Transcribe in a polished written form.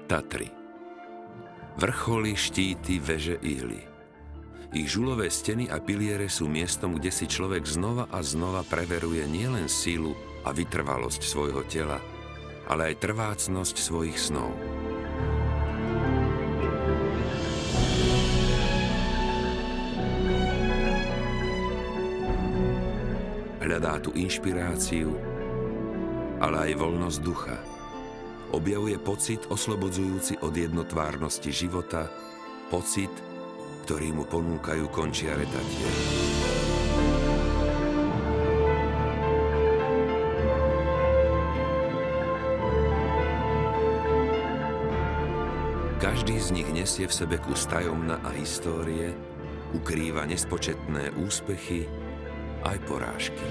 Tatry. Vrcholy, štíty, veže, ihly. Ich žulové steny a piliere sú miestom, kde si človek znova a znova preveruje nielen sílu a vytrvalosť svojho tela, ale aj trvácnosť svojich snov. Hľadá tu inšpiráciu, ale aj voľnosť ducha. Objavuje pocit oslobodzujúci od jednotvárnosti života, pocit, ktorý mu ponúkajú končiare Tatier. Každý z nich nesie v sebe kus tajomna a histórie, ukrýva nespočetné úspechy aj porážky.